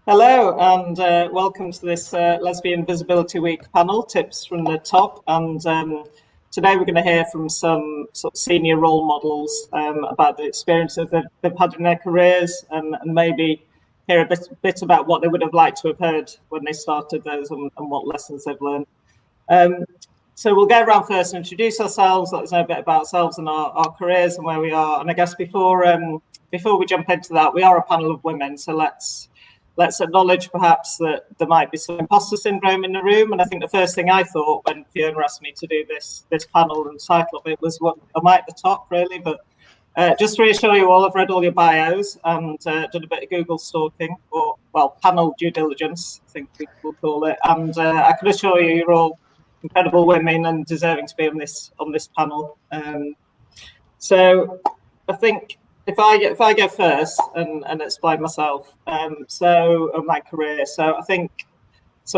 Hello, and welcome to this Lesbian Visibility Week panel, Tips from the Top. And today we're going to hear from some sort of senior role models about the experiences that they've had in their careers, and maybe hear a bit about what they would have liked to have heard when they started those and what lessons they've learned. So we'll go around first and introduce ourselves, let us know a bit about ourselves and our careers and where we are. And I guess before we jump into that, we are a panel of women, so let's acknowledge perhaps that there might be some imposter syndrome in the room. And I think the first thing I thought when Fiona asked me to do this panel and the title of it was, what am I at the top, really? But just to reassure you all, I've read all your bios and done a bit of Google stalking, or, well, panel due diligence, I think people call it. And I can assure you, you're all incredible women and deserving to be on this panel. So I think if I go first and explain myself, so my career. So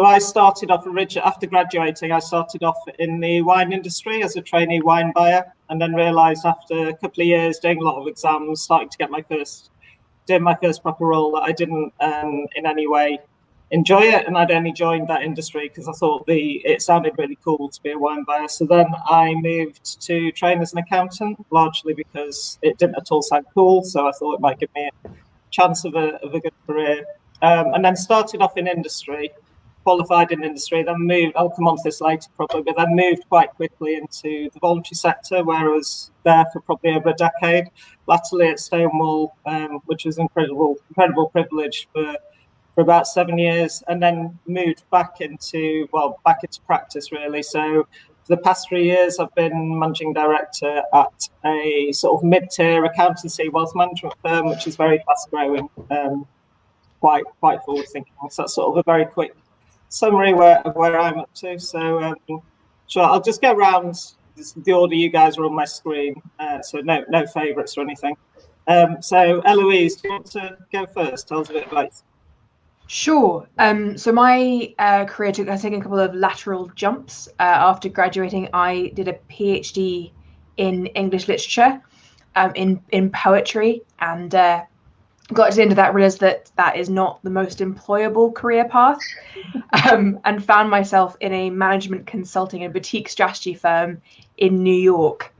I started off after graduating. I started off in the wine industry as a trainee wine buyer, and then realised after a couple of years doing a lot of exams, starting to get doing my first proper role, that I didn't in any way enjoy it, and I'd only joined that industry because I thought it sounded really cool to be a wine buyer. So then I moved to train as an accountant, largely because it didn't at all sound cool. So I thought it might give me a chance of a good career, and then started off in industry, qualified in industry, then moved. I'll come on to this later probably, but then moved quite quickly into the voluntary sector, where I was there for probably over a decade. Latterly at Stonewall, which was incredible privilege for about 7 years, and then moved back into practice, really. So for the past 3 years, I've been managing director at a sort of mid-tier accountancy wealth management firm, which is very fast-growing, quite forward-thinking. So that's sort of a very quick summary of where I'm up to. So sure, I'll just go around the order you guys are on my screen, so no favourites or anything. So Eloise, do you want to go first? Tell us a bit about it. Sure. So my career has taken a couple of lateral jumps. After graduating, I did a PhD in English literature, in poetry, and got to the end of that, realized that is not the most employable career path, and found myself in a management consulting and boutique strategy firm in New York,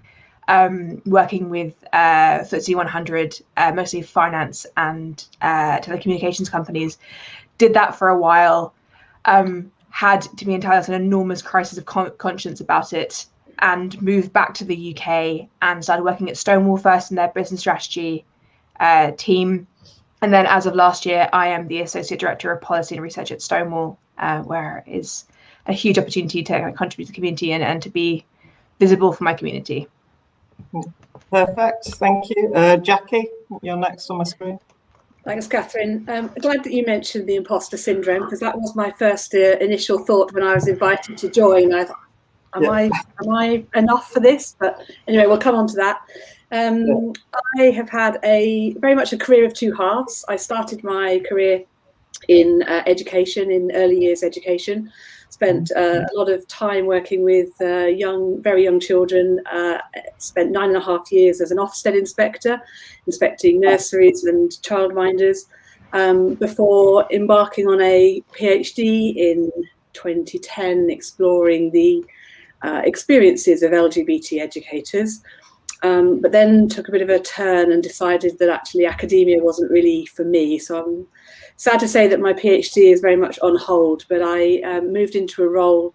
working with FTSE 100, mostly finance and telecommunications companies. Did that for a while, had, to be entirely honest, an enormous crisis of conscience about it, and moved back to the UK and started working at Stonewall first in their business strategy team. And then as of last year, I am the Associate Director of Policy and Research at Stonewall, where is a huge opportunity to contribute to the community and to be visible for my community. Perfect, thank you. Jackie, you're next on my screen. Thanks, Catherine. I'm glad that you mentioned the imposter syndrome, because that was my first initial thought when I was invited to join. I thought, am I enough for this? But anyway, we'll come on to that. I have had very much a career of two halves. I started my career in education, in early years education. Spent a lot of time working with very young children. Spent 9.5 years as an Ofsted inspector, inspecting nurseries and childminders, before embarking on a PhD in 2010, exploring the experiences of LGBT educators. But then took a bit of a turn and decided that actually academia wasn't really for me. So I'm sad to say that my PhD is very much on hold, but I moved into a role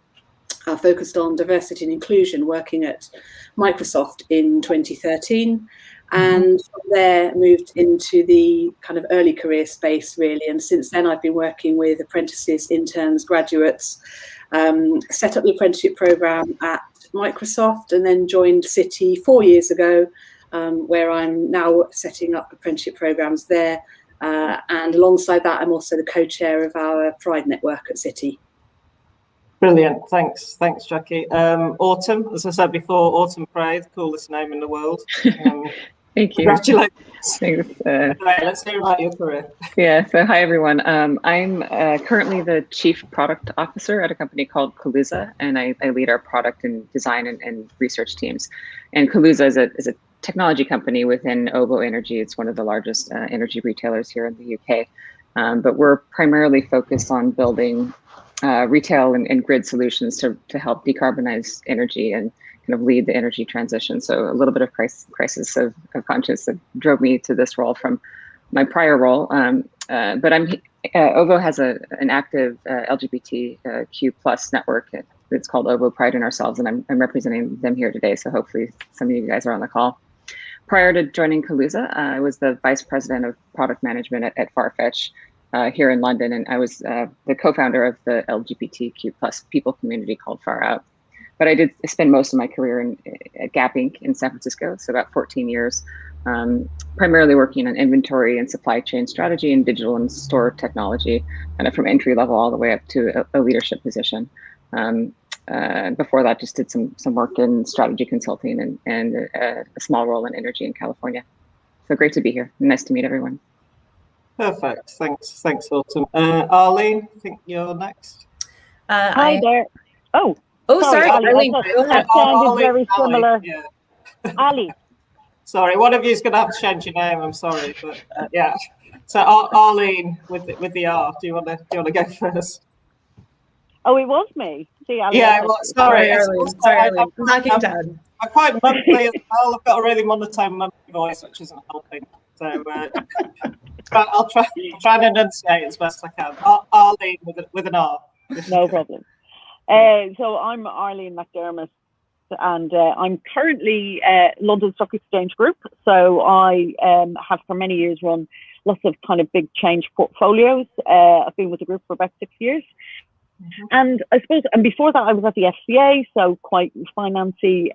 focused on diversity and inclusion, working at Microsoft in 2013. And from there moved into the kind of early career space, really. And since then, I've been working with apprentices, interns, graduates, set up the apprenticeship program at Microsoft, and then joined City 4 years ago, where I'm now setting up apprenticeship programs there. And alongside that, I'm also the co-chair of our Pride network at City. Brilliant, thanks Jackie. Autumn, as I said before, Autumn Pride, coolest name in the world. Thank you. Congratulations. Thanks. Right, let's hear about your career. Yeah, so hi everyone. I'm currently the Chief Product Officer at a company called Glazed, and I lead our product and design and research teams. And Glazed is a technology company within OVO Energy. It's one of the largest energy retailers here in the UK. But we're primarily focused on building retail and grid solutions to help decarbonize energy and kind of lead the energy transition. So a little bit of crisis of conscience that drove me to this role from my prior role. But OVO has an active LGBTQ plus network. It's called OVO Pride in Ourselves, and I'm representing them here today. So hopefully some of you guys are on the call. Prior to joining Kaluza, I was the vice president of product management at Farfetch here in London, and I was the co-founder of the LGBTQ plus people community called Far Out. But I did spend most of my career at Gap Inc. in San Francisco, so about 14 years, primarily working on inventory and supply chain strategy and digital and store technology, kind of from entry level all the way up to a leadership position. Before that, just did some work in strategy consulting and a small role in energy in California. So great to be here. Nice to meet everyone. Perfect. Thanks, Autumn. Arlene, I think you're next. Hi there. Oh, sorry, Arlene. That sounded very similar. Yeah. Ali. Sorry, one of you is going to have to change your name. I'm sorry, but yeah. So Arlene with the R. Do you want to go first? Oh, it was me. See, Ali. Yeah. Well, sorry, Arlene. I'm quite mumbly as well. I've got a really monotone mumbly voice, which isn't helping. So I'll try and enunciate as best I can. Arlene with an R. No problem. So I'm Arlene McDermott, and I'm currently London Stock Exchange Group. So I have for many years run lots of kind of big change portfolios. I've been with the group for about 6 years. Mm-hmm. And I suppose, and before that I was at the FCA, so quite financy.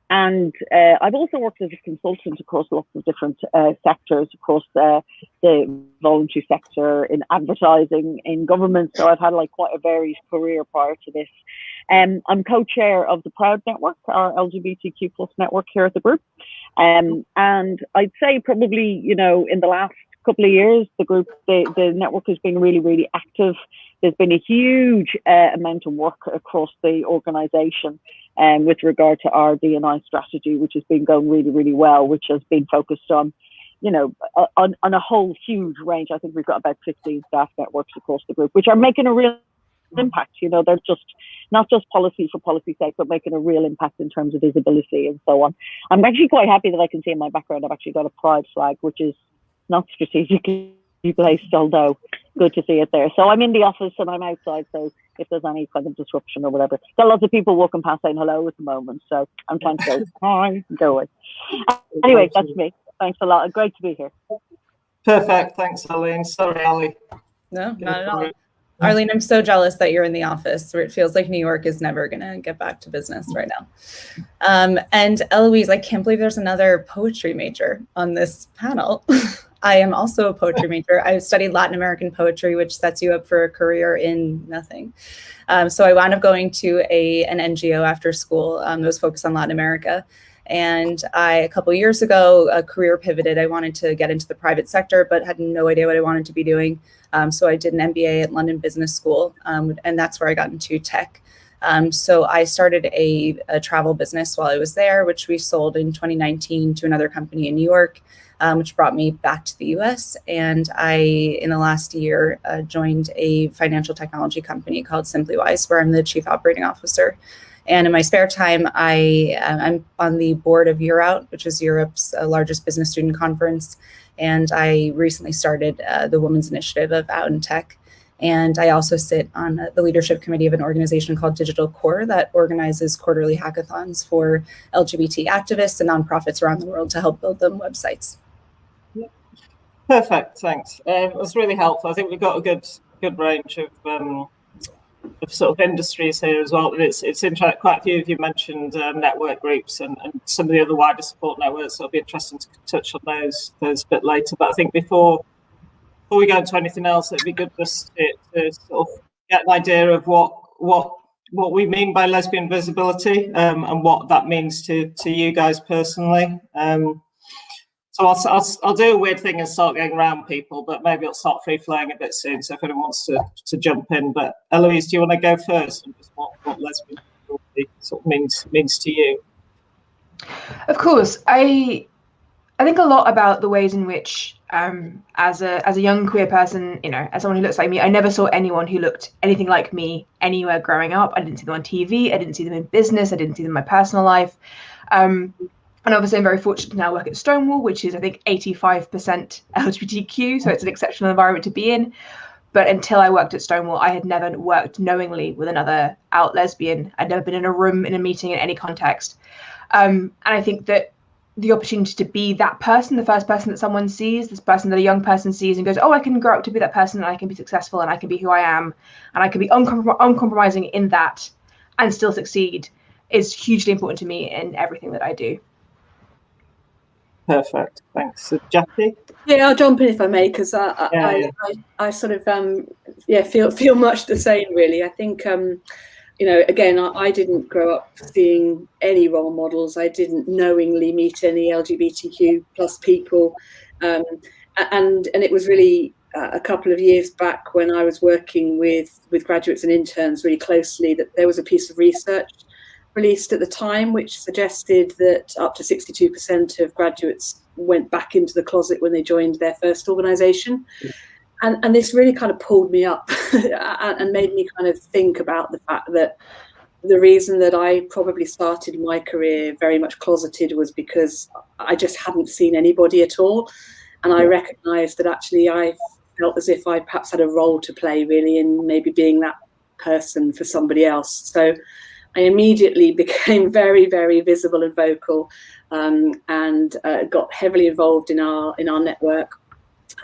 And I've also worked as a consultant across lots of different sectors, across the voluntary sector, in advertising, in government. So I've had like quite a varied career prior to this. I'm co-chair of the Proud Network, our LGBTQ plus network here at the group. And I'd say probably, in the last couple of years, the network has been really, really active. There's been a huge amount of work across the organisation with regard to our D&I strategy, which has been going really, really well, which has been focused on, on a whole huge range. I think we've got about 15 staff networks across the group, which are making a real impact. They're just not just policy for policy's sake, but making a real impact in terms of visibility and so on. I'm actually quite happy that I can see in my background I've actually got a pride flag, which is not strategically placed, although good to see it there. So I'm in the office and I'm outside, so if there's any kind of disruption or whatever, there are lots of people walking past saying hello at the moment, so I'm trying to go hi and go away. Anyway, that's me. Thanks a lot. Great to be here. Perfect. Thanks, Arlene. Sorry, Ali. No, not at all. Arlene, I'm so jealous that you're in the office where it feels like New York is never going to get back to business right now. And Eloise, I can't believe there's another poetry major on this panel. I am also a poetry major. I studied Latin American poetry, which sets you up for a career in nothing. So I wound up going to an NGO after school that was focused on Latin America. And a couple of years ago, a career pivoted. I wanted to get into the private sector, but had no idea what I wanted to be doing. So I did an MBA at London Business School, and that's where I got into tech. So I started a travel business while I was there, which we sold in 2019 to another company in New York, which brought me back to the US. And I, in the last year, joined a financial technology company called SimplyWise, where I'm the chief operating officer. And in my spare time, I'm on the board of EUROUT, which is Europe's largest business student conference. And I recently started the Women's Initiative of Out in Tech. And I also sit on the leadership committee of an organization called Digital Core that organizes quarterly hackathons for LGBT activists and nonprofits around the world to help build them websites. Perfect, thanks. That's really helpful. I think we've got a good range of sort of industries here as well. It's interesting. Quite a few of you mentioned network groups and some of the other wider support networks. So it'll be interesting to touch on those a bit later. But I think before we go into anything else, it'd be good just to sort of get an idea of what we mean by lesbian visibility and what that means to you guys personally. So I'll do a weird thing and start going around people, but maybe I'll start free flowing a bit soon. So if anyone wants to jump in, but Eloise, do you want to go first? And just what lesbian visibility sort of means to you? Of course, I think a lot about the ways in which As a young queer person, as someone who looks like me, I never saw anyone who looked anything like me anywhere growing up. I didn't see them on TV. I didn't see them in business. I didn't see them in my personal life. And obviously, I'm very fortunate to now work at Stonewall, which is, I think, 85% LGBTQ. So it's an exceptional environment to be in. But until I worked at Stonewall, I had never worked knowingly with another out lesbian. I'd never been in a room, in a meeting, in any context. And I think that the opportunity to be that person, the first person that someone sees, this person that a young person sees and goes, oh, I can grow up to be that person, and I can be successful, and I can be who I am, and I can be uncompromising in that and still succeed, is hugely important to me in everything that I do. Perfect. Thanks. So, Jackie? Yeah, I'll jump in if I may, because I sort of feel much the same, really. I think again, I didn't grow up seeing any role models. I didn't knowingly meet any LGBTQ plus people, and it was really a couple of years back when I was working with graduates and interns really closely that there was a piece of research released at the time which suggested that up to 62% of graduates went back into the closet when they joined their first organisation. And this really kind of pulled me up and made me kind of think about the fact that the reason that I probably started my career very much closeted was because I just hadn't seen anybody at all. And I recognised that actually I felt as if I perhaps had a role to play really in maybe being that person for somebody else. So I immediately became very, very visible and vocal, and got heavily involved in our network,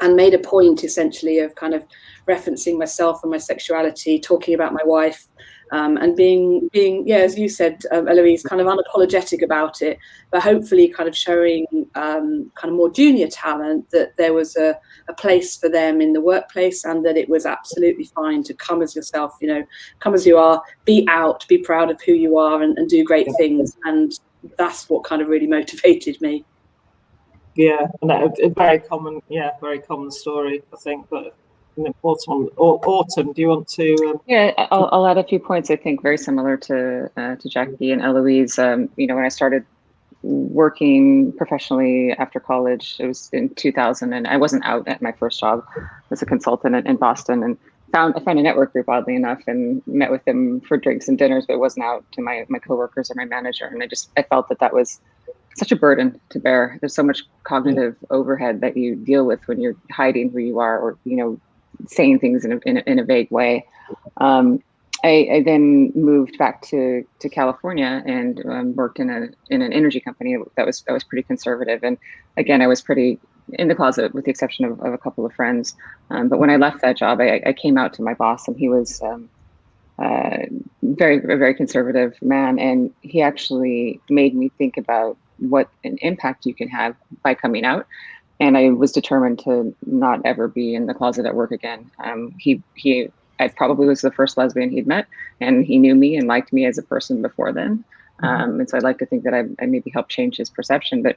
and made a point essentially of kind of referencing myself and my sexuality, talking about my wife, and being as you said, Eloise, kind of unapologetic about it, but hopefully kind of showing kind of more junior talent that there was a place for them in the workplace, and that it was absolutely fine to come as yourself, come as you are, be out, be proud of who you are, and do great things. And that's what kind of really motivated me. Yeah, and a very common story, I think, but an important one. Autumn, do you want to? Yeah, I'll add a few points. I think very similar to Jackie and Eloise. When I started working professionally after college, it was in 2000, and I wasn't out at my first job as a consultant in Boston, and I found a network group, oddly enough, and met with them for drinks and dinners, but wasn't out to my coworkers or my manager. And I felt that was such a burden to bear. There's so much cognitive overhead that you deal with when you're hiding who you are, or saying things in a vague way. I then moved back to California and worked in an energy company that was pretty conservative. And again, I was pretty in the closet, with the exception of a couple of friends. But when I left that job, I came out to my boss, and he was a very conservative man, and he actually made me think about what an impact you can have by coming out. And I was determined to not ever be in the closet at work again. I probably was the first lesbian he'd met, and he knew me and liked me as a person before then. And so I'd like to think that I maybe helped change his perception. But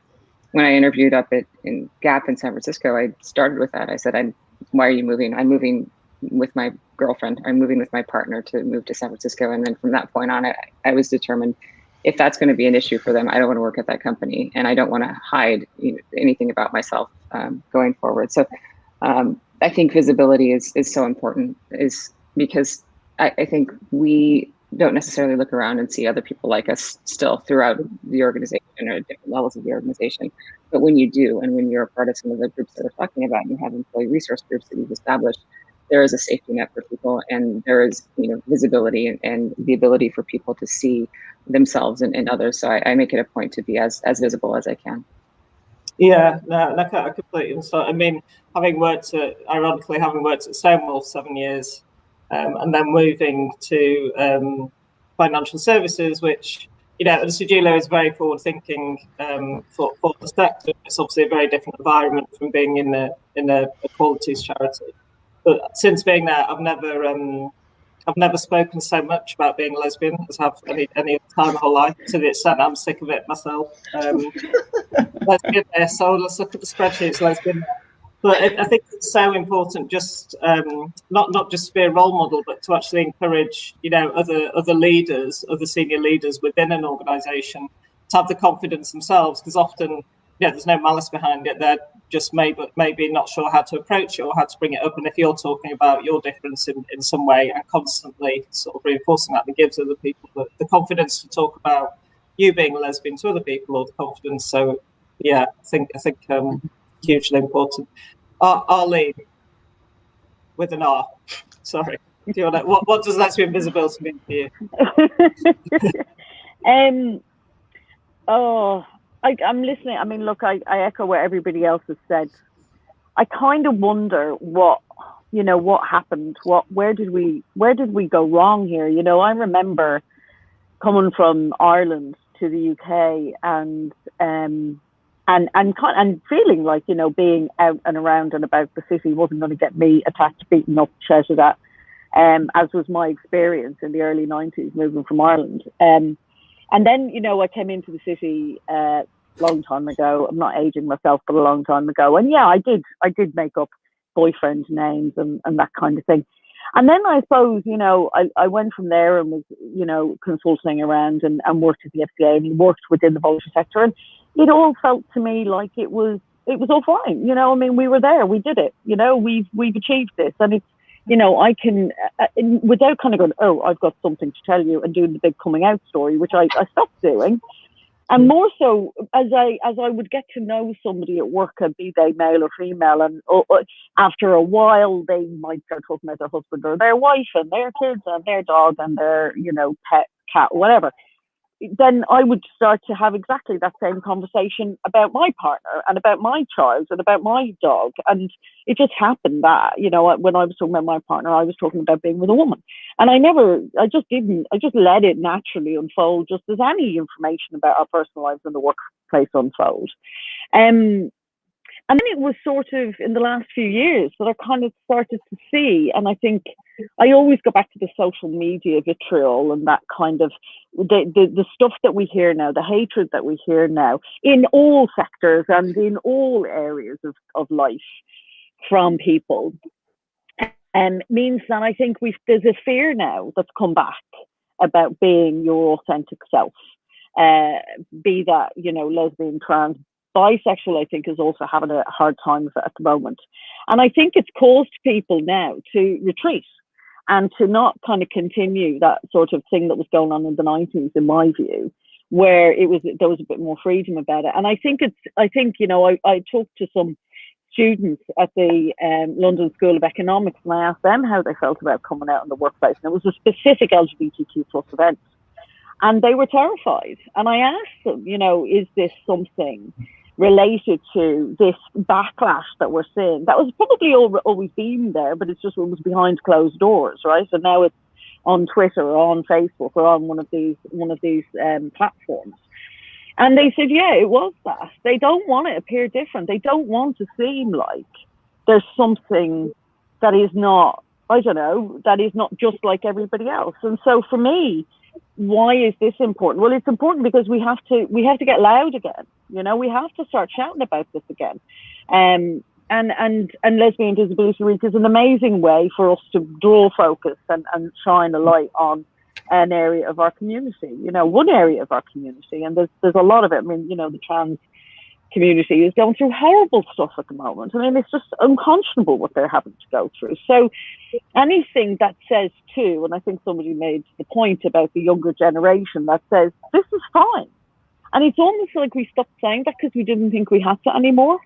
when I interviewed up in Gap in San Francisco, I started with that. I said, why are you moving? I'm moving with my girlfriend. I'm moving with my partner to move to San Francisco. And then from that point on, I was determined, if that's going to be an issue for them, I don't want to work at that company, and I don't want to hide anything about myself going forward. So I think visibility is so important, is because I think we don't necessarily look around and see other people like us still throughout the organization or at different levels of the organization. But when you do, and when you're a part of some of the groups that we're talking about, and you have employee resource groups that you've established, there is a safety net for people, and there is visibility and the ability for people to see themselves and others. So I make it a point to be as visible as I can. Yeah, no, I completely understand. I mean, having worked at Stonewall for 7 years, and then moving to financial services, which the Sigillo is very forward thinking for the sector. It's obviously a very different environment from being in a equalities charity. But since being there, I've never spoken so much about being a lesbian as I have any other time in my life, to the extent I'm sick of it myself. Lesbian there, so let's look at the spreadsheets, lesbian there. But I think it's so important, just not just to be a role model, but to actually encourage other leaders, other senior leaders within an organisation to have the confidence themselves, because often there's no malice behind it. They're just maybe not sure how to approach it or how to bring it up. And if you're talking about your difference in some way and constantly sort of reinforcing that, it gives other people the confidence to talk about you being a lesbian to other people, or the confidence. So yeah, I think hugely important. Arlene, with an R. Sorry. Do you want to, what does lesbian visibility mean to you? I'm listening. I mean, look, I echo what everybody else has said. I kind of wonder what happened. Where did we go wrong here? I remember coming from Ireland to the UK and feeling like, being out and around and about the city wasn't going to get me attacked, beaten up, shouted at, as was my experience in the early 90s moving from Ireland. And then, I came into the city a long time ago. I'm not aging myself, but a long time ago. And yeah, I did make up boyfriend names and that kind of thing. And then I suppose, I went from there and was, consulting around and worked at the FCA and worked within the voluntary sector. And it all felt to me like it was all fine. I mean, we were there, we did it, we've achieved this. And it's, I can, without kind of going, oh, I've got something to tell you, and doing the big coming out story, which I stopped doing. And more so, as I would get to know somebody at work, be they male or female, and after a while, they might start talking about their husband or their wife and their kids and their dog and their, pet, cat, whatever. Then I would start to have exactly that same conversation about my partner and about my child and about my dog. And it just happened that, when I was talking about my partner, I was talking about being with a woman. And I just let it naturally unfold, just as any information about our personal lives in the workplace unfold. And then it was sort of in the last few years that I kind of started to see, and I think I always go back to the social media vitriol and that kind of the stuff that we hear now, the hatred that we hear now in all sectors and in all areas of life from people, means that I think there's a fear now that's come back about being your authentic self, be that, lesbian, trans, bisexual, I think, is also having a hard time with it at the moment. And I think it's caused people now to retreat and to not kind of continue that sort of thing that was going on in the 90s, in my view, where there was a bit more freedom about it. And I think I talked to some students at the London School of Economics, and I asked them how they felt about coming out in the workplace. And it was a specific LGBTQ plus event. And they were terrified. And I asked them, is this something related to this backlash that we're seeing? That was probably always been there, but it was behind closed doors, right? So now it's on Twitter or on Facebook or on one of these platforms. And they said, yeah, it was that. They don't want to appear different. They don't want to seem like there's something that is not, that is not just like everybody else. And so for me, why is this important? Well, it's important because we have to get loud again. We have to start shouting about this again. And Lesbian Disability Week is an amazing way for us to draw focus and shine a light on an area of our community, one area of our community. And there's a lot of it. I mean, the trans community is going through horrible stuff at the moment. I mean, it's just unconscionable what they're having to go through. So anything that says too, and I think somebody made the point about the younger generation that says, this is fine. And it's almost like we stopped saying that because we didn't think we had to anymore.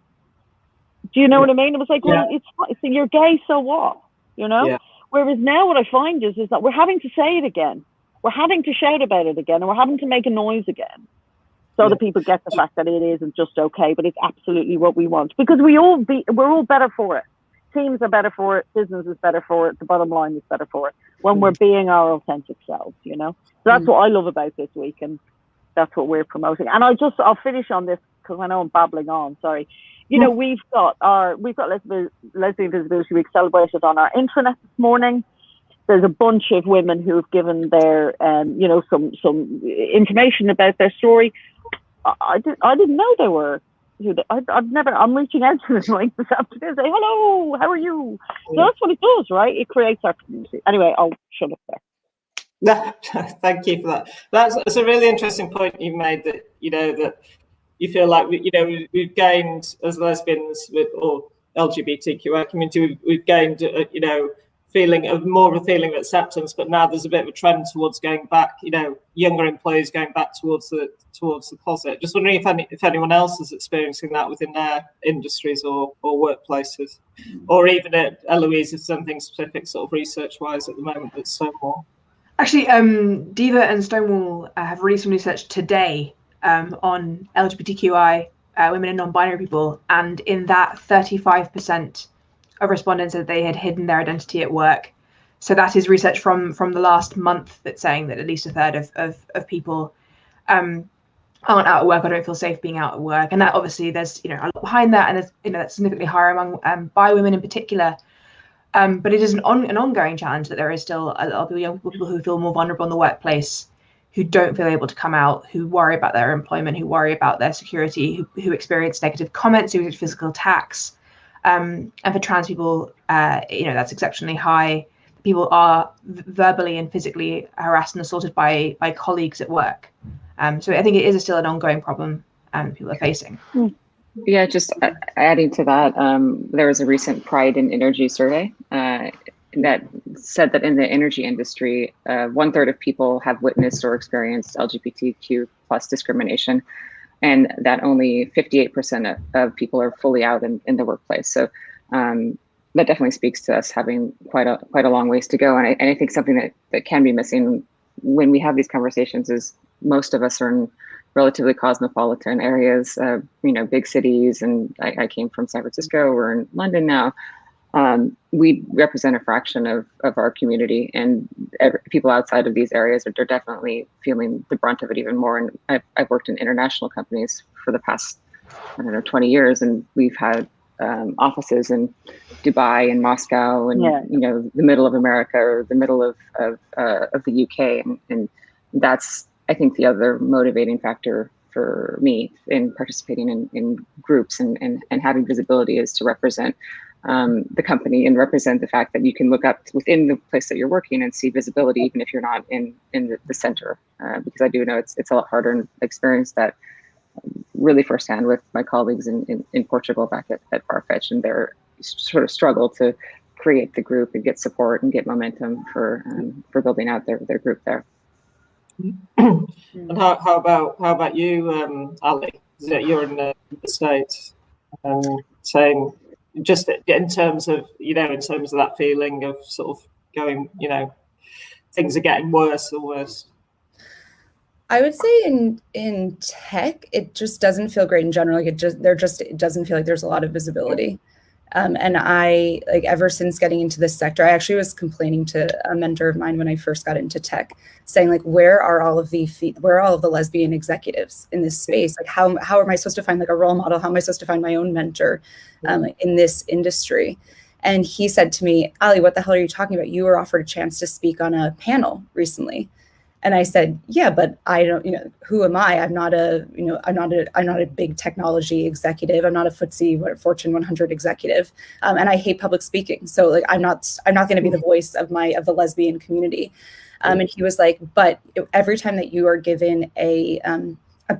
Do you know what I mean? It was like, well, it's fine. So you're gay, so what? Yeah. Whereas now what I find is that we're having to say it again. We're having to shout about it again, and we're having to make a noise again. So that people get the fact that it isn't just okay, but it's absolutely what we want. Because we're all better for it. Teams are better for it. Business is better for it. The bottom line is better for it when we're being our authentic selves, So that's what I love about this week, and that's what we're promoting. And I'll finish on this because I know I'm babbling on. Sorry. We've got Lesbian Visibility Week celebrated on our intranet this morning. There's a bunch of women who have given their, some information about their story. I didn't know they were. I'm reaching out to them like this afternoon, say hello, how are you? So that's what it does, right? It creates our community. Anyway, I'll shut up there. Thank you for that. That's a really interesting point you made. That you feel like we've gained as lesbians or LGBTQI community, we've gained more of a feeling of acceptance, but now there's a bit of a trend towards going back. Younger employees going back towards the closet. Just wondering if anyone else is experiencing that within their industries or workplaces, or even at Eloise, if something specific sort of research-wise at the moment that's so more. Actually, Diva and Stonewall have released some research today on LGBTQI women and non-binary people, and in that 35% of respondents said they had hidden their identity at work. So that is research from the last month that's saying that at least a third of people aren't out at work or don't feel safe being out at work. And that obviously there's a lot behind that, and there's that's significantly higher among bi women in particular. But it is an ongoing challenge that there is still a lot of young people who feel more vulnerable in the workplace, who don't feel able to come out, who worry about their employment, who worry about their security, who experience negative comments, who experience physical attacks. And for trans people, that's exceptionally high. People are verbally and physically harassed and assaulted by colleagues at work. So I think it is still an ongoing problem people are facing. Yeah, just adding to that, there was a recent Pride in Energy survey that said that in the energy industry, 1/3 of people have witnessed or experienced LGBTQ plus discrimination, and that only 58% of people are fully out in the workplace. So that definitely speaks to us having quite a long ways to go. And I think something that can be missing when we have these conversations is most of us are in relatively cosmopolitan areas, big cities. And I came from San Francisco, we're in London now. We represent a fraction of our community, and people outside of these areas are definitely feeling the brunt of it even more. And I've worked in international companies for the past, 20 years, and we've had offices in Dubai and Moscow and, the middle of America or the middle of the UK. And that's, I think, the other motivating factor for me in participating in groups and having visibility is to represent the company and represent the fact that you can look up within the place that you're working and see visibility, even if you're not in the center. Because I do know it's a lot harder, and experienced that really firsthand with my colleagues in Portugal back at Farfetch, and their sort of struggle to create the group and get support and get momentum for building out their group there. And how about you, Ali? You're in the States, saying just in terms of that feeling of sort of going, things are getting worse or worse. I would say in tech, it just doesn't feel great in general. Like it doesn't feel like there's a lot of visibility. And I, ever since getting into this sector, I actually was complaining to a mentor of mine when I first got into tech, saying where are all of the lesbian executives in this space? Like how am I supposed to find a role model? How am I supposed to find my own mentor in this industry? And he said to me, Ali, what the hell are you talking about? You were offered a chance to speak on a panel recently. And I said, yeah, but I don't, who am I? I'm not a big technology executive. I'm not a Fortune 100 executive. And I hate public speaking. So I'm not going to be the voice of the lesbian community. And he was like, but every time that you are given a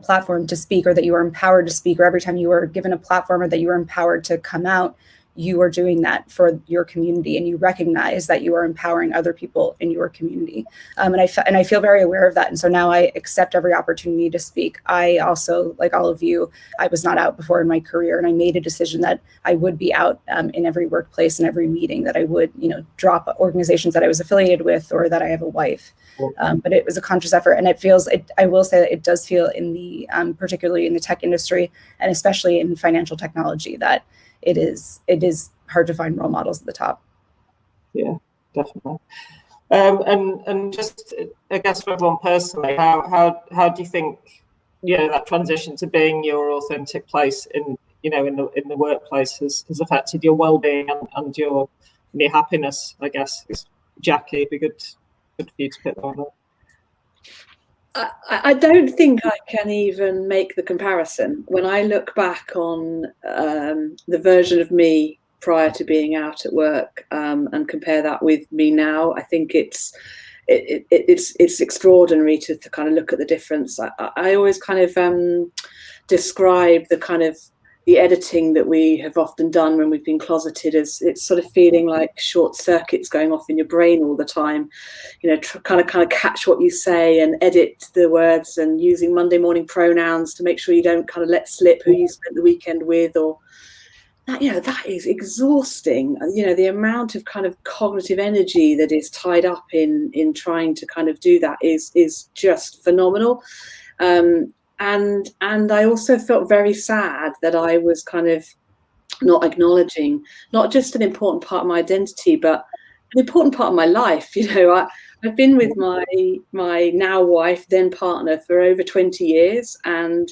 platform to speak, or that you are empowered to speak, or every time you are given a platform or that you are empowered to come out, you are doing that for your community, and you recognize that you are empowering other people in your community. And I feel very aware of that. And so now I accept every opportunity to speak. I also, like all of you, I was not out before in my career, and I made a decision that I would be out in every workplace and every meeting, that I would, drop organizations that I was affiliated with, or that I have a wife. But it was a conscious effort, and I will say that it does feel in the, particularly in the tech industry, and especially in financial technology, that it is hard to find role models at the top. Yeah, definitely. And just, I guess, for everyone personally, how do you think that transition to being your authentic place in the workplace has affected your well-being and your happiness? I guess, Jackie, it'd be good for you to pick that one up. I don't think I can even make the comparison. When I look back on the version of me prior to being out at work and compare that with me now, I think it's it's extraordinary to kind of look at the difference. I always kind of describe the kind of the editing that we have often done when we've been closeted as it's sort of feeling like short circuits going off in your brain all the time, you know, kind of catch what you say and edit the words, and using Monday morning pronouns to make sure you don't kind of let slip who you spent the weekend with, or that, you know, that is exhausting. You know, the amount of kind of cognitive energy that is tied up in trying to kind of do that is just phenomenal. And I also felt very sad that I was kind of not acknowledging not just an important part of my identity, but an important part of my life. You know, I've been with my now wife, then partner, for over 20 years, and,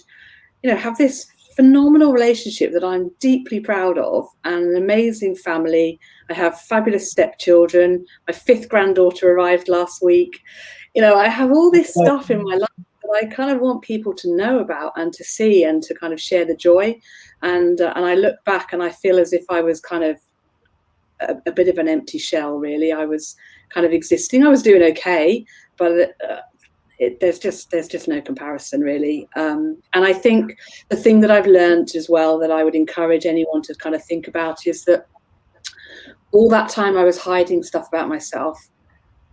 you know, have this phenomenal relationship that I'm deeply proud of, and an amazing family. I have fabulous stepchildren. My 5th granddaughter arrived last week. You know, I have all this stuff in my life that I kind of want people to know about and to see and to kind of share the joy. And I look back and I feel as if I was kind of a bit of an empty shell, really. I was kind of existing. I was doing okay, but there's just no comparison, really. And I think the thing that I've learned as well that I would encourage anyone to kind of think about is that all that time I was hiding stuff about myself,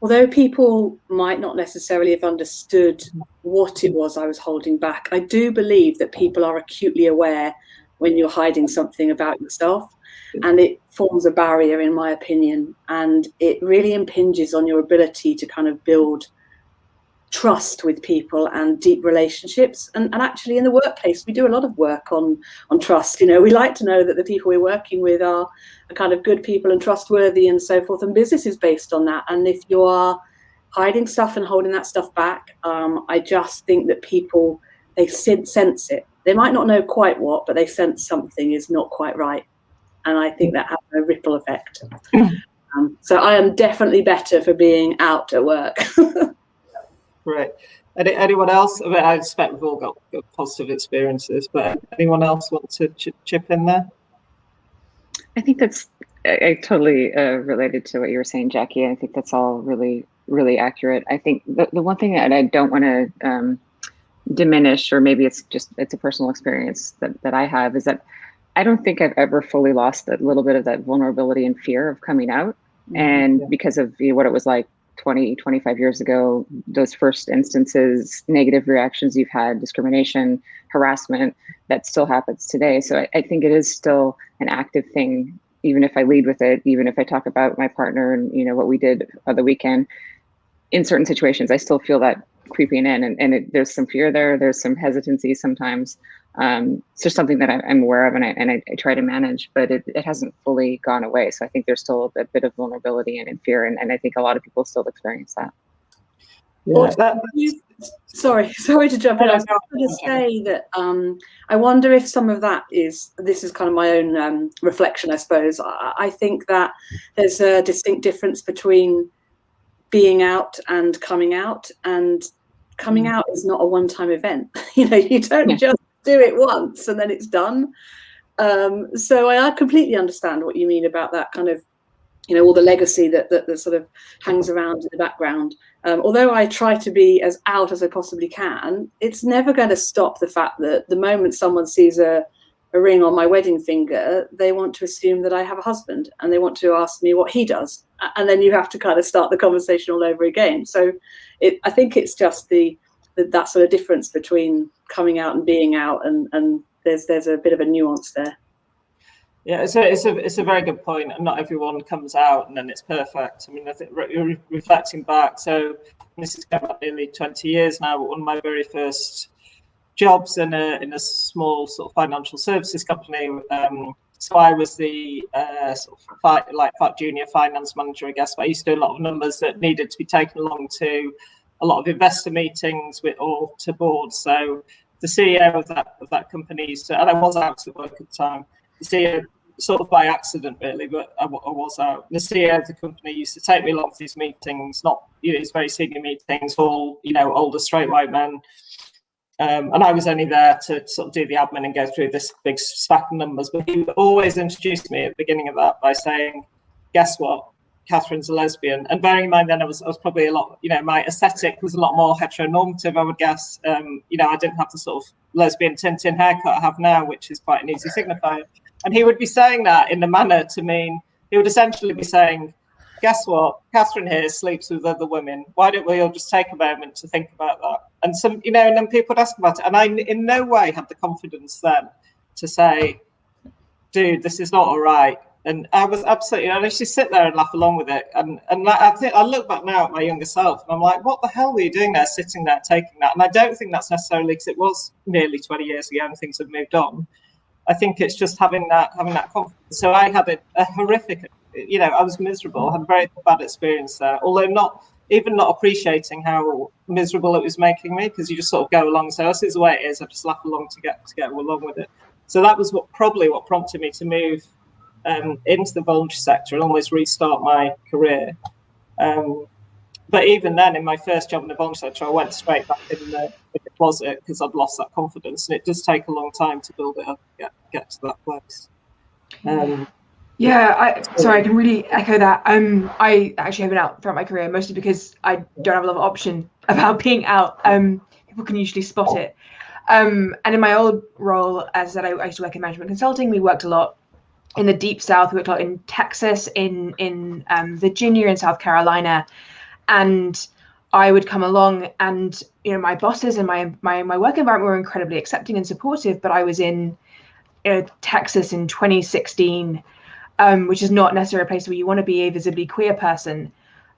although people might not necessarily have understood what it was I was holding back, I do believe that people are acutely aware when you're hiding something about yourself, and it forms a barrier, in my opinion, and it really impinges on your ability to kind of build trust with people and deep relationships. And actually in the workplace, we do a lot of work on trust. You know, we like to know that the people we're working with are kind of good people and trustworthy and so forth, and business is based on that. And if you are hiding stuff and holding that stuff back, I just think that people, they sense it. They might not know quite what, but they sense something is not quite right. And I think that has a ripple effect. So I am definitely better for being out at work. Right. Anyone else? I mean, I expect we've all got positive experiences, but anyone else want to chip in there? I think that's I totally related to what you were saying, Jackie. I think that's all really, really accurate. I think the one thing that I don't want to diminish, or maybe it's a personal experience that I have, is that I don't think I've ever fully lost a little bit of that vulnerability and fear of coming out. And because of what it was like 20, 25 years ago, those first instances, negative reactions you've had, discrimination, harassment, that still happens today. So I think it is still an active thing, even if I lead with it, even if I talk about my partner and, you know, what we did on the weekend. In certain situations, I still feel that creeping in, and there's some fear there. There's some hesitancy sometimes. It's just something that I'm aware of, and I try to manage, but it hasn't fully gone away. So I think there's still a bit of vulnerability and fear, and I think a lot of people still experience that. Yeah, sorry to jump in. I was going to say that I wonder if some of that this is kind of my own reflection, I suppose. I think that there's a distinct difference between being out and coming out, and coming out is not a one-time event. You know, you don't just do it once and then it's done. So I completely understand what you mean about that kind of, you know, all the legacy that sort of hangs around in the background. Although I try to be as out as I possibly can, it's never going to stop the fact that the moment someone sees a ring on my wedding finger, they want to assume that I have a husband, and they want to ask me what he does. And then you have to kind of start the conversation all over again. So I think it's just that sort of difference between coming out and being out, and there's a bit of a nuance there. Yeah, it's a very good point, and not everyone comes out and then it's perfect. I mean, I think reflecting back, so this is going back nearly 20 years now, but one of my very first jobs in a small sort of financial services company. So I was the sort of junior finance manager, I guess, but I used to do a lot of numbers that needed to be taken along to a lot of investor meetings or to boards. So the CEO of that company used to, and I was out at work at the time, the CEO, sort of by accident really, but I was out. The CEO of the company used to take me along to these meetings, not, you know, these very senior meetings, all, you know, older straight white men. And I was only there to sort of do the admin and go through this big stack of numbers. But he would always introduce me at the beginning of that by saying, guess what? Catherine's a lesbian. And bearing in mind then I was probably a lot, my aesthetic was a lot more heteronormative, I would guess. I didn't have the sort of lesbian Tintin haircut I have now, which is quite an easy signifier. And he would be saying that in the manner to mean, he would essentially be saying, guess what? Catherine here sleeps with other women. Why don't we all just take a moment to think about that? And and then people would ask about it. And I in no way had the confidence then to say, dude, this is not all right. And I was absolutely, I just sit there and laugh along with it. And I think I look back now at my younger self and I'm like, what the hell were you doing there, sitting there, taking that? And I don't think that's necessarily because it was nearly 20 years ago and things have moved on. I think it's just having that confidence. So I had a horrific, I was miserable. I had a very bad experience there, although not appreciating how miserable it was making me, because you just sort of go along. So this is the way it is. I just laugh along to get along with it. So that was what prompted me to move into the voluntary sector and almost restart my career. But even then, in my first job in the voluntary sector, I went straight back in the closet because I'd lost that confidence, and it does take a long time to build it up, get to that place. Sorry, I can really echo that. I actually have been out throughout my career, mostly because I don't have a lot of option about being out. People can usually spot it. And in my old role, as I said, I used to work in management consulting. We worked a lot in the Deep South. We worked a lot in Texas, in Virginia, in South Carolina. And I would come along and, my bosses and my work environment were incredibly accepting and supportive, but I was in Texas in 2016, which is not necessarily a place where you want to be a visibly queer person.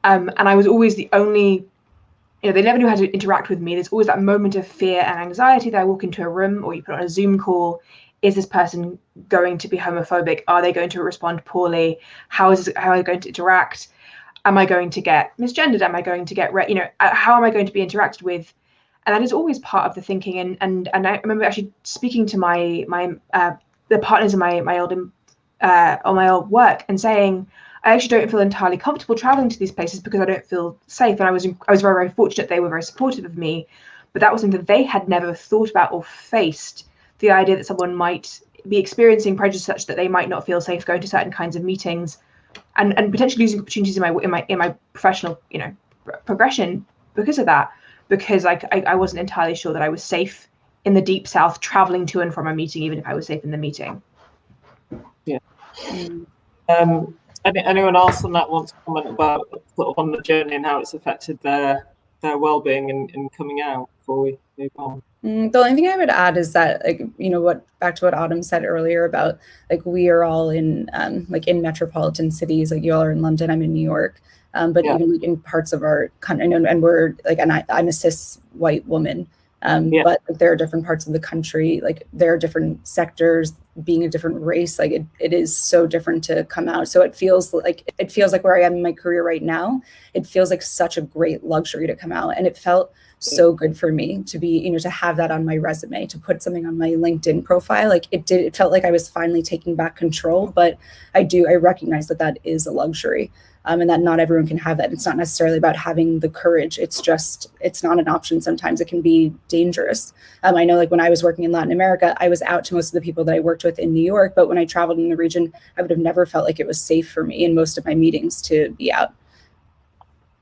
And I was always the only, they never knew how to interact with me. There's always that moment of fear and anxiety that I walk into a room or you put on a Zoom call. Is this person going to be homophobic? Are they going to respond poorly? How are they going to interact? Am I going to get misgendered? Am I going to get, how am I going to be interacted with? And that is always part of the thinking. And I remember actually speaking to the partners in my old work and saying, I actually don't feel entirely comfortable traveling to these places because I don't feel safe. And I was very, very fortunate. They were very supportive of me, but that was something that they had never thought about or faced. The idea that someone might be experiencing prejudice such that they might not feel safe going to certain kinds of meetings, and potentially losing opportunities in my professional progression because of that, because I wasn't entirely sure that I was safe in the Deep South traveling to and from a meeting, even if I was safe in the meeting. Yeah. Anyone else on that wants to comment about sort of on the journey and how it's affected their well-being in coming out before we move on? The only thing I would add is that, back to what Autumn said earlier about, we are all in, in metropolitan cities, you all are in London, I'm in New York, but even in parts of our country, and we're I'm a cis white woman, but there are different parts of the country, there are different sectors, being a different race, it is so different to come out. So it feels like where I am in my career right now, it feels like such a great luxury to come out. And it felt so good for me to be, to have that on my resume, to put something on my LinkedIn profile. It felt like I was finally taking back control, but I recognize that is a luxury. And that not everyone can have that. It's not necessarily about having the courage. It's not an option. Sometimes it can be dangerous. I know when I was working in Latin America, I was out to most of the people that I worked with in New York, but when I traveled in the region, I would have never felt like it was safe for me in most of my meetings to be out.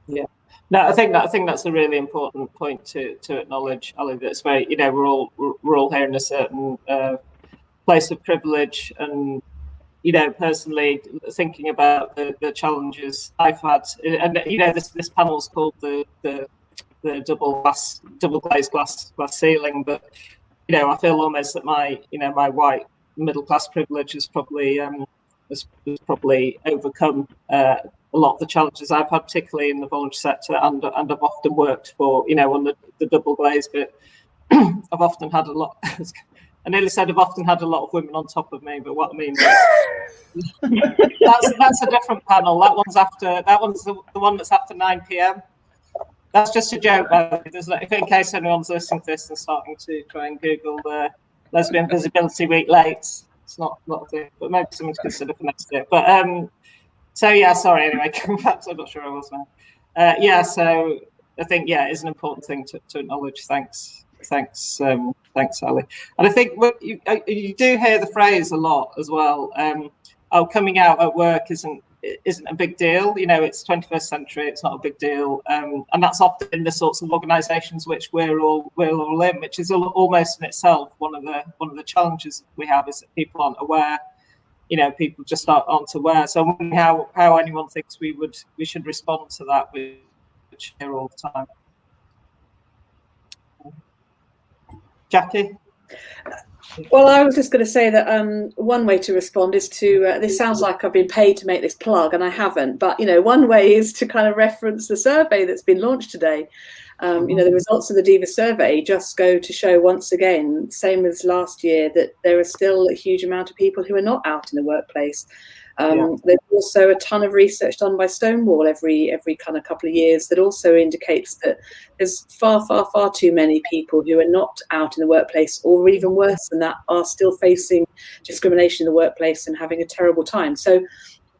Yeah. No, I think that's a really important point to acknowledge, Ali, that it's very, we're all here in a certain place of privilege, and personally thinking about the challenges I've had, and this panel's called the double glazed glass ceiling, but I feel almost that my white middle class privilege has probably overcome a lot of the challenges I've had, particularly in the voluntary sector, and I've often worked for on the double glaze bit. I've often had a lot. I nearly said I've often had a lot of women on top of me, but what I mean is that's a different panel. That one's the one that's after 9 p.m. That's just a joke, though. If in case anyone's listening to this and starting to try and Google Lesbian Visibility Week late, it's not a thing, but maybe something to consider for next year. But sorry. Anyway, coming back, I'm not sure I was now. So I think it is an important thing to acknowledge. Thanks, Ali. And I think you do hear the phrase a lot as well. Coming out at work isn't isn't a big deal. You know, it's 21st century, it's not a big deal. And that's often the sorts of organisations which we're all in, which is almost in itself one of the challenges we have, is that people aren't aware. You know, people just aren't aware. So I'm wondering how anyone thinks we should respond to that, which hear all the time. Jackie? Well, I was just going to say that one way to respond is to, this sounds like I've been paid to make this plug, and I haven't, but, you know, one way is to kind of reference the survey that's been launched today. You know, the results of the DIVA survey just go to show once again, same as last year, that there are still a huge amount of people who are not out in the workplace. There's also a ton of research done by Stonewall every kind of couple of years that also indicates that there's far too many people who are not out in the workplace, or even worse than that, are still facing discrimination in the workplace and having a terrible time. So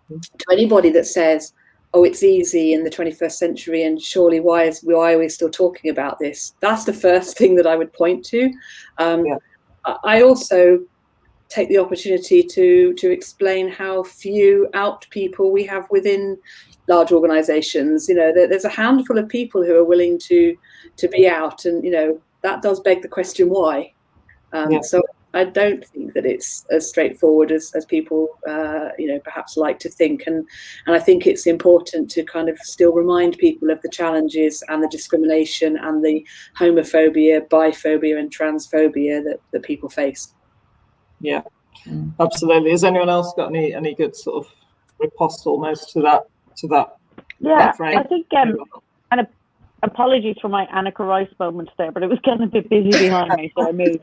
to anybody that says, oh, it's easy in the 21st century and surely why are we still talking about this? That's the first thing that I would point to. I also take the opportunity to explain how few out people we have within large organizations. You know, there's a handful of people who are willing to be out, and, you know, that does beg the question why. So I don't think that it's as straightforward as people you know, perhaps like to think, and I think it's important to kind of still remind people of the challenges and the discrimination and the homophobia, biphobia and transphobia that people face. Yeah, absolutely. Has anyone else got any good sort of riposte almost to that? Yeah, I think and apologies for my Annika Rice moment there, but it was getting a bit busy behind me, so I moved.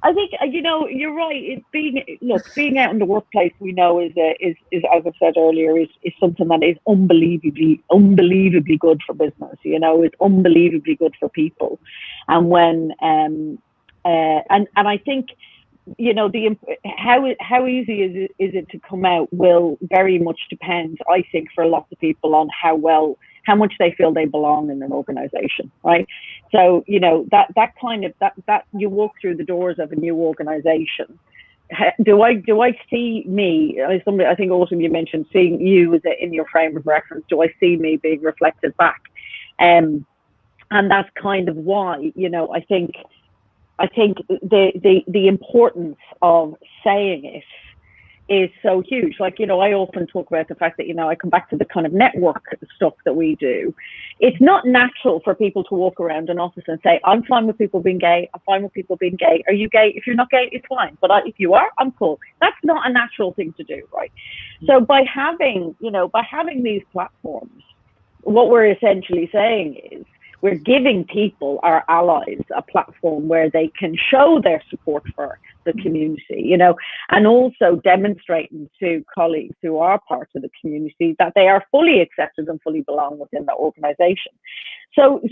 I think you know, you're right. It's being out in the workplace, we know is as I said earlier, is something that is unbelievably good for business. You know, it's unbelievably good for people, and when and I think, you know, how easy is it to come out will very much depend, I think, for lots of people on how much they feel they belong in an organization, right? So, you know, that you walk through the doors of a new organization. Do I see me? Somebody, I think also you mentioned seeing you in your frame of reference. Do I see me being reflected back? And that's kind of why, you know, I think the importance of saying it is so huge. Like, you know, I often talk about the fact that, you know, I come back to the kind of network stuff that we do. It's not natural for people to walk around an office and say, I'm fine with people being gay. I'm fine with people being gay. Are you gay? If you're not gay, it's fine. But if you are, I'm cool. That's not a natural thing to do, right? So by having these platforms, what we're essentially saying is, we're giving people, our allies, a platform where they can show their support for the community, you know, and also demonstrating to colleagues who are part of the community that they are fully accepted and fully belong within the organization. So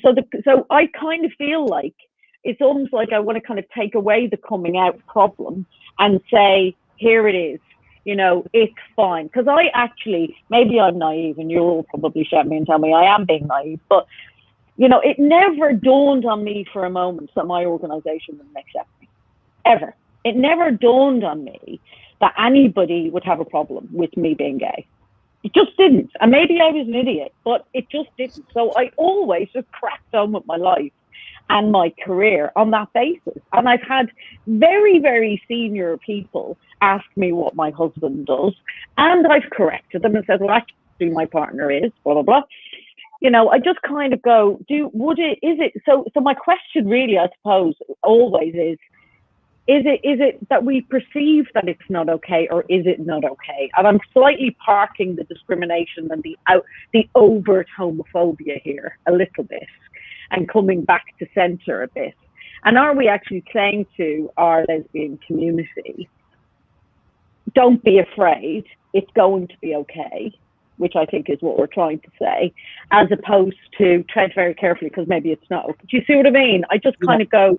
I kind of feel like it's almost like I want to kind of take away the coming out problem and say, here it is. You know, it's fine. Because I actually, maybe I'm naive, and you'll all probably shout me and tell me I am being naive, but you know, it never dawned on me for a moment that my organization wouldn't accept me, ever. It never dawned on me that anybody would have a problem with me being gay. It just didn't. And maybe I was an idiot, but it just didn't. So I always just cracked on with my life and my career on that basis. And I've had very, very senior people ask me what my husband does, and I've corrected them and said, well, actually my partner is, blah, blah, blah. You know, I just kind of go, so my question really, I suppose, always is it that we perceive that it's not okay, or is it not okay? And I'm slightly parking the discrimination and the overt homophobia here a little bit and coming back to center a bit. And are we actually saying to our lesbian community, don't be afraid, it's going to be okay? Which I think is what we're trying to say, as opposed to tread very carefully because maybe it's not. Do you see what I mean? I just kind of go,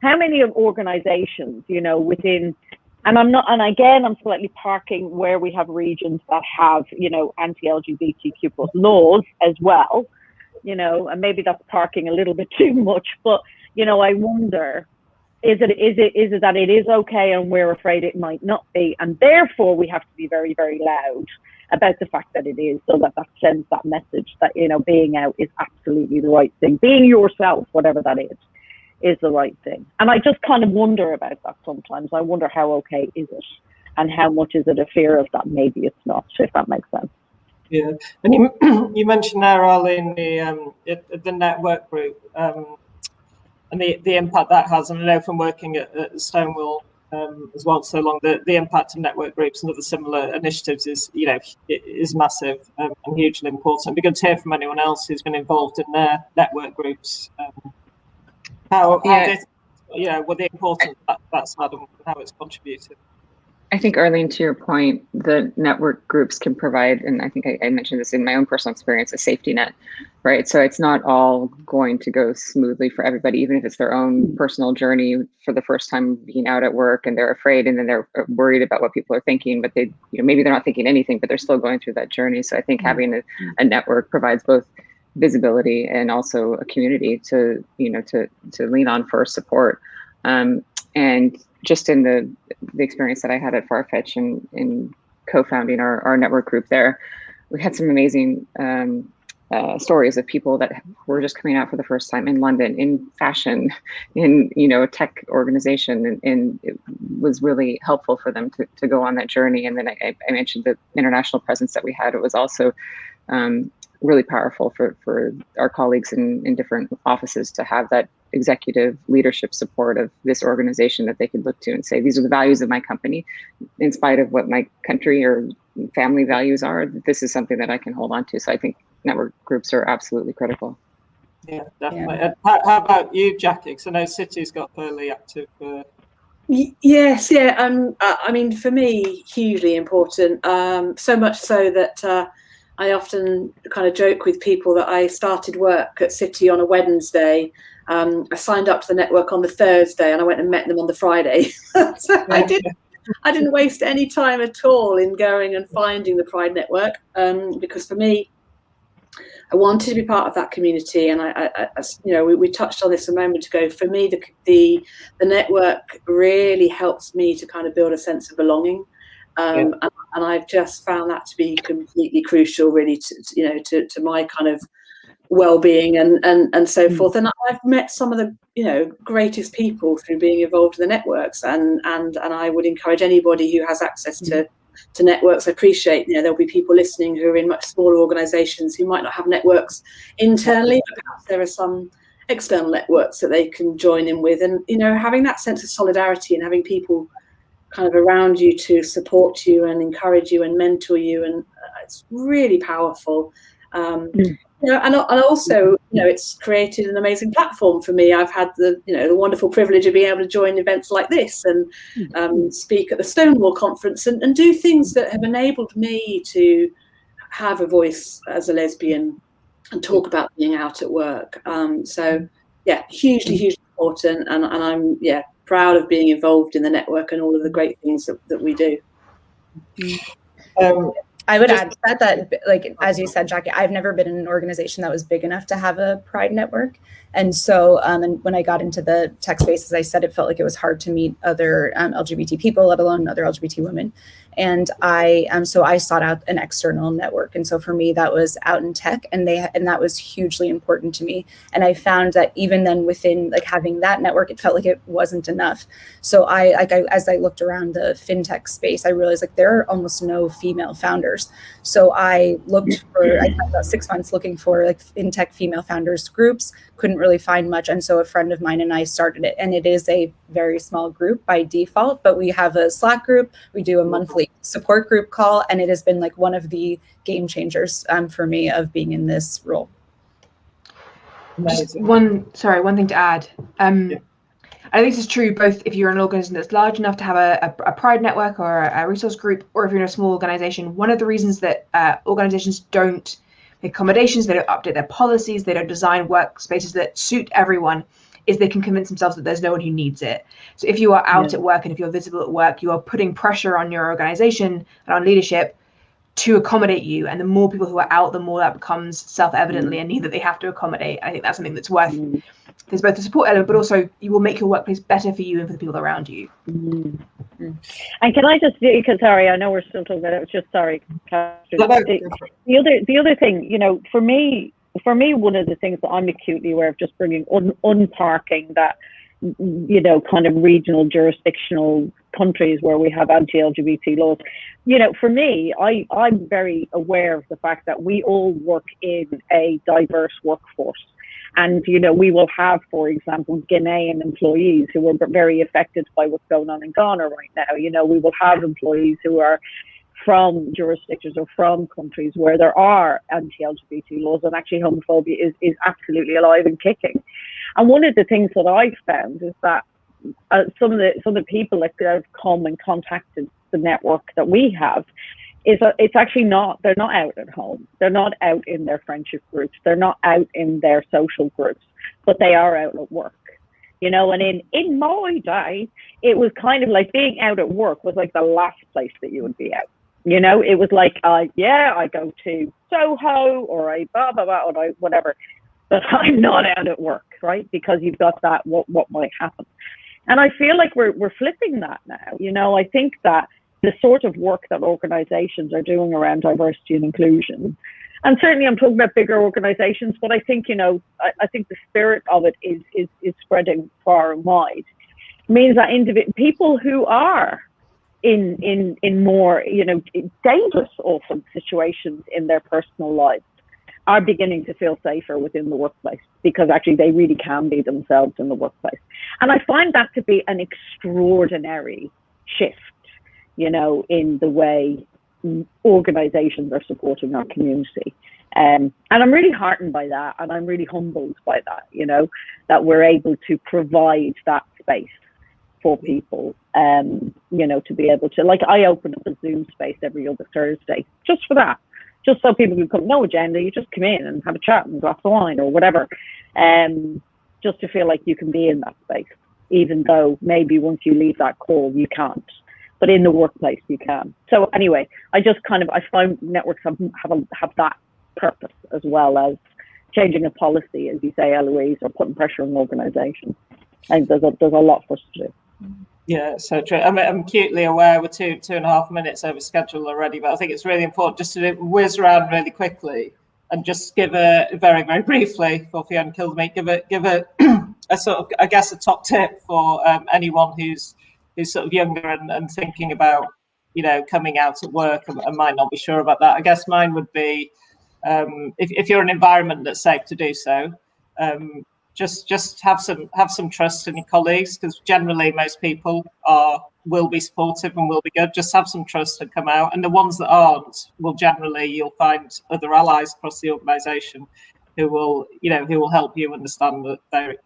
how many of organizations, you know, within, and again, I'm slightly parking where we have regions that have, you know, anti-LGBTQ plus laws as well, you know, and maybe that's parking a little bit too much, but, you know, I wonder, Is it that it is okay and we're afraid it might not be, and therefore we have to be very, very loud about the fact that it is, so that sends that message that, you know, being out is absolutely the right thing. Being yourself, whatever that is the right thing. And I just kind of wonder about that sometimes. I wonder how okay is it, and how much is it a fear of that maybe it's not, if that makes sense. Yeah, and you mentioned there, Arlene, the network group, and the impact that has. And I know from working at Stonewall as well so long, the impact of network groups and other similar initiatives is massive and hugely important. It'd be good to hear from anyone else who's been involved in their network groups. What the importance that's had and how it's contributed. I think, Arlene, to your point, the network groups can provide, and I think I mentioned this in my own personal experience, a safety net, right? So it's not all going to go smoothly for everybody, even if it's their own personal journey for the first time being out at work and they're afraid and then they're worried about what people are thinking, but they, maybe they're not thinking anything, but they're still going through that journey. So I think having a network provides both visibility and also a community to lean on for support. And just in the experience that I had at Farfetch in co-founding our network group there, we had some amazing stories of people that were just coming out for the first time in London, in fashion, in a tech organization, and it was really helpful for them to go on that journey. And then I mentioned the international presence that we had. It was also really powerful for our colleagues in different offices to have that executive leadership support of this organization that they could look to and say, these are the values of my company, in spite of what my country or family values are, this is something that I can hold on to. So I think network groups are absolutely critical. Yeah, definitely. Yeah. How about you, Jackie? Because I know City's got fairly active. Yes, yeah. I mean, for me, hugely important. So much so that I often kind of joke with people that I started work at City on a Wednesday. I signed up to the network on the Thursday, and I went and met them on the Friday. So I didn't waste any time at all in going and finding the Pride Network, because for me, I wanted to be part of that community. And we touched on this a moment ago. For me, the network really helps me to kind of build a sense of belonging. And I've just found that to be completely crucial, really, to my kind of well-being and so forth. And I've met some of the greatest people through being involved in the networks, and I would encourage anybody who has access to networks. I appreciate there'll be people listening who are in much smaller organizations who might not have networks internally, but perhaps there are some external networks that they can join in with, and having that sense of solidarity and having people kind of around you to support you and encourage you and mentor you, and it's really powerful. And also, it's created an amazing platform for me. I've had the wonderful privilege of being able to join events like this and speak at the Stonewall conference and do things that have enabled me to have a voice as a lesbian and talk about being out at work. So yeah, hugely important, and I'm proud of being involved in the network and all of the great things that we do. I would add that, like, as you said, Jackie, I've never been in an organization that was big enough to have a Pride network. And so and when I got into the tech space, as I said, it felt like it was hard to meet other LGBT people, let alone other LGBT women. And I sought out an external network. And so for me, that was Out in Tech, and that was hugely important to me. And I found that even then, within like having that network, it felt like it wasn't enough. So as I looked around the fintech space, I realized like there are almost no female founders. So I spent about 6 months looking for like fintech female founders groups, couldn't really find much. And so a friend of mine and I started it, and it is a very small group by default, but we have a Slack group, we do a monthly support group call, and it has been like one of the game changers for me of being in this role. Just one thing to add. I think this is true both if you're an organization that's large enough to have a Pride network or a resource group, or if you're in a small organization. One of the reasons that organizations don't make accommodations, they don't update their policies, they don't design workspaces that suit everyone, is they can convince themselves that there's no one who needs it. So if you are out at work and if you're visible at work, you are putting pressure on your organization and on leadership to accommodate you. And the more people who are out, the more that becomes self-evidently a need that they have to accommodate. I think that's something that's worth there's both the support element, but also you will make your workplace better for you and for the people around you. Mm-hmm. And can I just, because sorry, I know we're still talking about it. Just sorry, the other thing, you know, for me, one of the things that I'm acutely aware of, just bringing unparking that, you know, kind of regional jurisdictional countries where we have anti-LGBT laws. You know, for me, I'm very aware of the fact that we all work in a diverse workforce. And, you know, we will have, for example, Ghanaian employees who are very affected by what's going on in Ghana right now. You know, we will have employees who are from jurisdictions or from countries where there are anti-LGBT laws, and actually homophobia is absolutely alive and kicking. And one of the things that I've found is that some of the people that have come and contacted the network that we have, is that it's actually not, they're not out at home. They're not out in their friendship groups. They're not out in their social groups, but they are out at work. You know, and in my day, it was kind of like being out at work was like the last place that you would be out. You know, it was like, I go to Soho or I blah, blah, blah, or I whatever, but I'm not out at work, right? Because you've got that, what might happen. And I feel like we're flipping that now. You know, I think that the sort of work that organizations are doing around diversity and inclusion, and certainly I'm talking about bigger organizations, but I think, you know, I think the spirit of it is spreading far and wide, means that people who are in more, you know, dangerous often situations in their personal lives are beginning to feel safer within the workplace, because actually they really can be themselves in the workplace. And I find that to be an extraordinary shift, you know, in the way organizations are supporting our community. And I'm really heartened by that, and I'm really humbled by that, you know, that we're able to provide that space for people, you know, to be able to, like, I open up a Zoom space every other Thursday just for that, just so people can come, no agenda, you just come in and have a chat and a glass of wine or whatever, just to feel like you can be in that space, even though maybe once you leave that call, you can't. But in the workplace, you can. So anyway, I find networks have that purpose, as well as changing a policy, as you say, Eloise, or putting pressure on organizations. I think there's a lot for us to do. Yeah, so true. I'm acutely aware we're 2.5 minutes over schedule already, but I think it's really important just to whiz around really quickly and just give a very, very briefly, for Fiona Kildmeat, give a a sort of, I guess, a top tip for anyone who's sort of younger and thinking about, you know, coming out at work and might not be sure about that. I guess mine would be, if you're in an environment that's safe to do so, just have some trust in your colleagues, because generally most people will be supportive and will be good. Just have some trust and come out. And the ones that aren't, will generally, you'll find other allies across the organisation who will help you understand that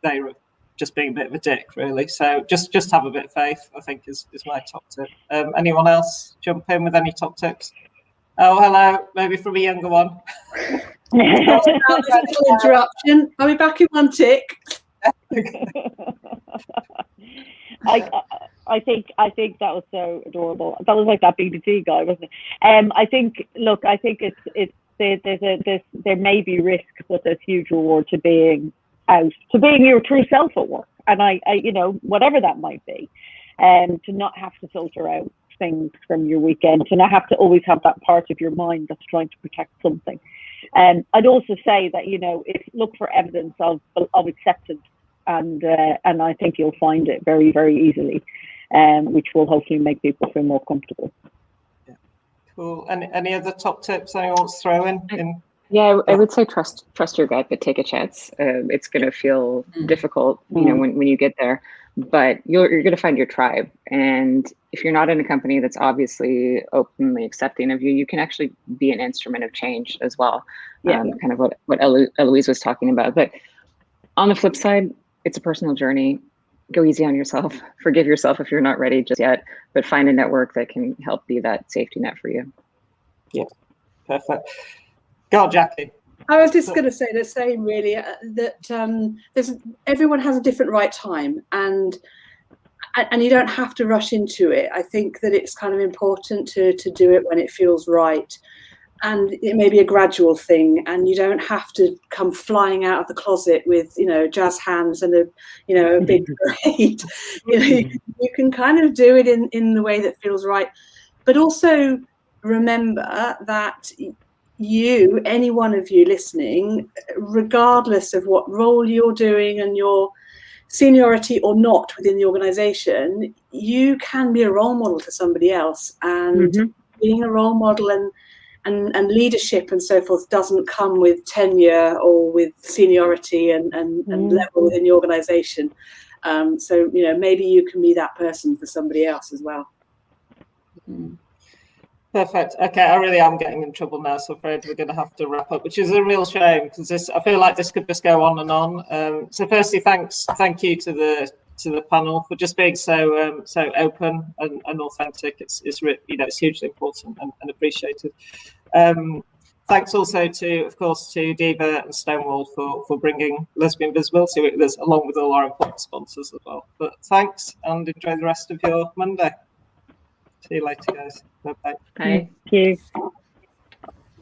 they're just being a bit of a dick, really. So just have a bit of faith, I think, is my top tip. Anyone else jump in with any top tips? Oh, hello, maybe from a younger one. Interruption. Are we back in one tick? I think that was so adorable. That was like that BBC guy, wasn't it? I think there may be risk, but there's huge reward to being out, to being your true self at work. And I you know, whatever that might be, to not have to filter out things from your weekend, to not have to always have that part of your mind that's trying to protect something. I'd also say that, you know, look for evidence of acceptance, and I think you'll find it very, very easily, which will hopefully make people feel more comfortable. Yeah. Cool. Any other top tips anyone wants to throw in? Yeah, I would say trust your gut, but take a chance. It's going to feel difficult, you know, when you get there, but you're going to find your tribe. And if you're not in a company that's obviously openly accepting of you, you can actually be an instrument of change as well. Yeah. Kind of what Eloise was talking about. But on the flip side, it's a personal journey. Go easy on yourself. Forgive yourself if you're not ready just yet, but find a network that can help be that safety net for you. Yeah, perfect. Go on, Jackie. I was just going to say the same, really, that everyone has a different right time, and you don't have to rush into it. I think that it's kind of important to do it when it feels right. and it may be a gradual thing, and you don't have to come flying out of the closet with, you know, jazz hands and a big parade. You know, you can kind of do it in the way that feels right, but also remember that any one of you listening, regardless of what role you're doing and your seniority or not within the organization, you can be a role model to somebody else, and being a role model and leadership and so forth doesn't come with tenure or with seniority and level within the organization. So, you know, maybe you can be that person for somebody else as well. Perfect. Okay, I really am getting in trouble now, so afraid we're going to have to wrap up, which is a real shame, because I feel like this could just go on and on. So firstly, thank you to the panel for just being so open and authentic. It's hugely important and appreciated. Thanks also to, of course, to Diva and Stonewall for bringing lesbian visibility with us, along with all our important sponsors as well. But thanks, and enjoy the rest of your Monday. See you later, guys. Bye-bye. Bye. Thank you.